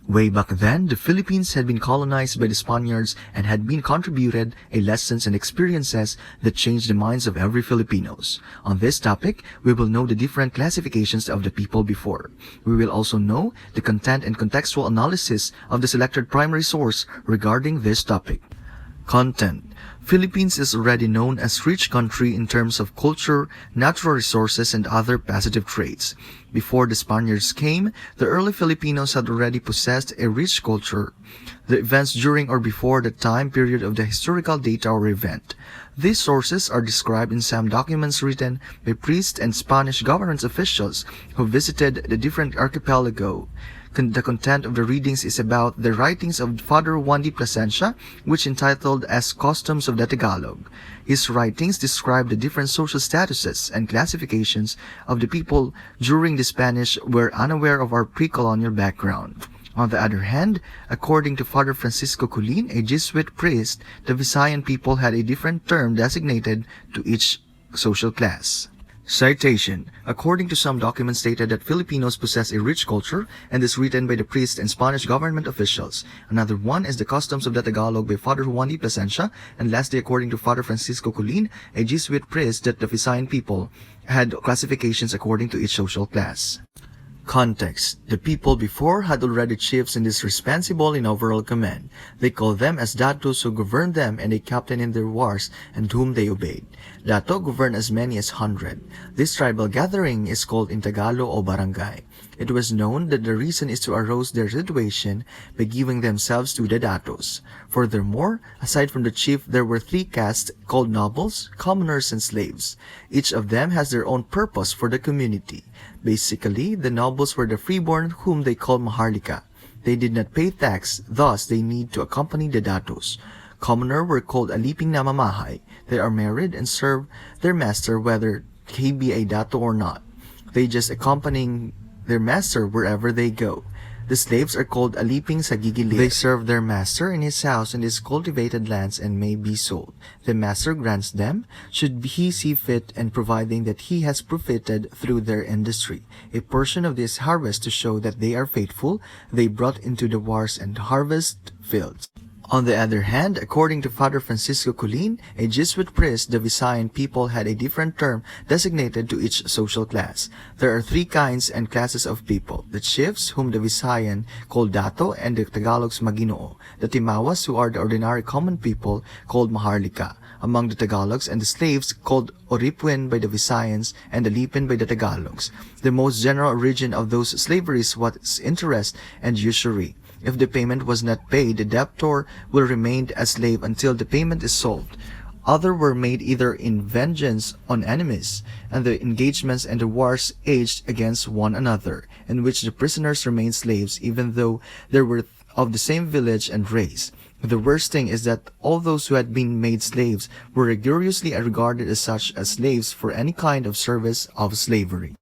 Way back then, the Philippines had been colonized by the Spaniards and had been contributed a lessons and experiences that changed the minds of every Filipinos. On this topic, we will know the different classifications of the people before. We will also know the content and contextual analysis of the selected primary source regarding this topic. Content. Philippines is already known as rich country in terms of culture, natural resources, and other positive traits. Before the Spaniards came, the early Filipinos had already possessed a rich culture. The events during or before the time period of the historical data or event. These sources are described in some documents written by priests and Spanish government officials who visited the different archipelago. The content of the readings is about the writings of Father Juan de Plasencia, which entitled as Customs of the Tagalog. His writings describe the different social statuses and classifications of the people during the Spanish were unaware of our pre-colonial background. On the other hand, according to Father Francisco Culin, a Jesuit priest, the Visayan people had a different term designated to each social class. Citation. According to some documents stated that Filipinos possess a rich culture, and is written by the priests and Spanish government officials. Another one is the Customs of the Tagalog by Father Juan de Plasencia, and lastly, according to Father Francisco Culin, a Jesuit priest, that the Visayan people had classifications according to each social class. Context. The people before had already chiefs and is responsible in overall command. They called them as datos who governed them and a captain in their wars and whom they obeyed. Dato governed as many as 100. This tribal gathering is called in Tagalog o barangay. It was known that the reason is to arouse their situation by giving themselves to the datos. Furthermore, aside from the chief, there were 3 castes called nobles, commoners, and slaves. Each of them has their own purpose for the community. Basically, the nobles were the freeborn whom they called maharlika. They did not pay tax, thus they need to accompany the datos. Commoner were called aliping namamahay. They are married and serve their master whether he be a dato or not. They just accompanying their master wherever they go. The slaves are called aliping sa gigilir. They serve their master in his house and his cultivated lands and may be sold. The master grants them, should he see fit, and providing that he has profited through their industry, a portion of this harvest to show that they are faithful, they brought into the wars and harvest fields. On the other hand, according to Father Francisco Culin, a Jesuit priest, the Visayan people had a different term designated to each social class. There are 3 kinds and classes of people: the chiefs, whom the Visayan called dato, and the Tagalogs maginoo; the Timawas, who are the ordinary common people, called maharlika; among the Tagalogs, and the slaves, called oripuen by the Visayans and alipin by the Tagalogs. The most general origin of those slaveries was interest and usury. If the payment was not paid, the debtor will remain a slave until the payment is solved. Others were made either in vengeance on enemies, and the engagements and the wars aged against one another, in which the prisoners remained slaves even though they were of the same village and race. The worst thing is that all those who had been made slaves were rigorously regarded as such as slaves for any kind of service of slavery.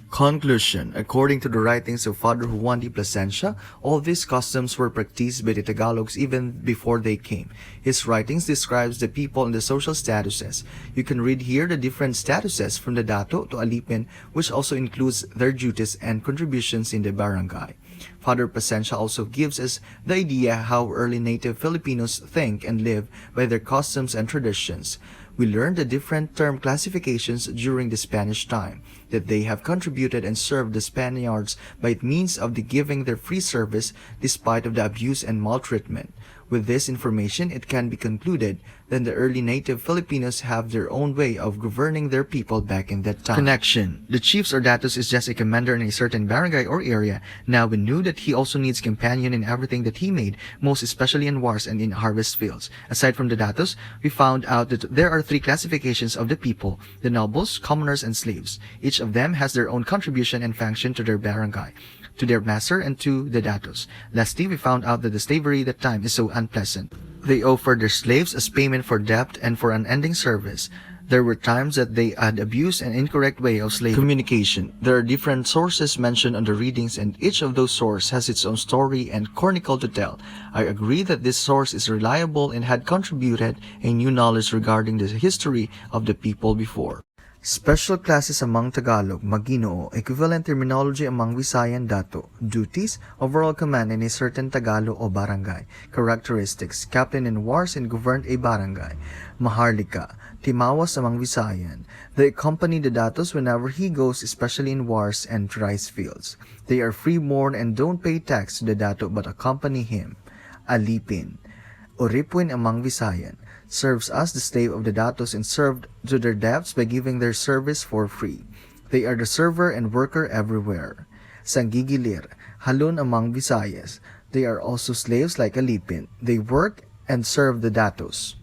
Conclusion. According to the writings of Father Juan de Plasencia, all these customs were practiced by the Tagalogs even before they came. His writings describes the people and the social statuses. You can read here the different statuses from the dato to alipin, which also includes their duties and contributions in the barangay. Father Plasencia also gives us the idea how early native Filipinos think and live by their customs and traditions. We learned the different term classifications during the Spanish time, that they have contributed and served the Spaniards by means of the giving their free service despite of the abuse and maltreatment. With this information, it can be concluded that the early native Filipinos have their own way of governing their people back in that time. Connection. The chiefs or datos is just a commander in a certain barangay or area. Now we knew that he also needs companion in everything that he made, most especially in wars and in harvest fields. Aside from the datos, we found out that there are 3 classifications of the people: the nobles, commoners, and slaves. Each of them has their own contribution and function to their barangay, to their master, and to the datos. Lastly, we found out that the slavery at that time is so unpleasant. They offered their slaves as payment for debt and for unending service. There were times that they had abused an incorrect way of slave communication. There are different sources mentioned on the readings, and each of those sources has its own story and chronicle to tell. I agree that this source is reliable and had contributed a new knowledge regarding the history of the people before. Special classes among Tagalog, Maginoo, equivalent terminology among Visayan, Dato, duties, overall command in a certain Tagalog o barangay, characteristics, captain in wars and governed a barangay, Maharlika, timawas among Visayan, they accompany the Datos whenever he goes, especially in wars and rice fields. They are free-born and don't pay tax to the Dato but accompany him. Alipin, Oripwin among Visayan, serves as the slave of the datos and served to their debts by giving their service for free. They are the server and worker everywhere. Sanggigilir, halon among Visayas. They are also slaves like Alipin. They work and serve the datos.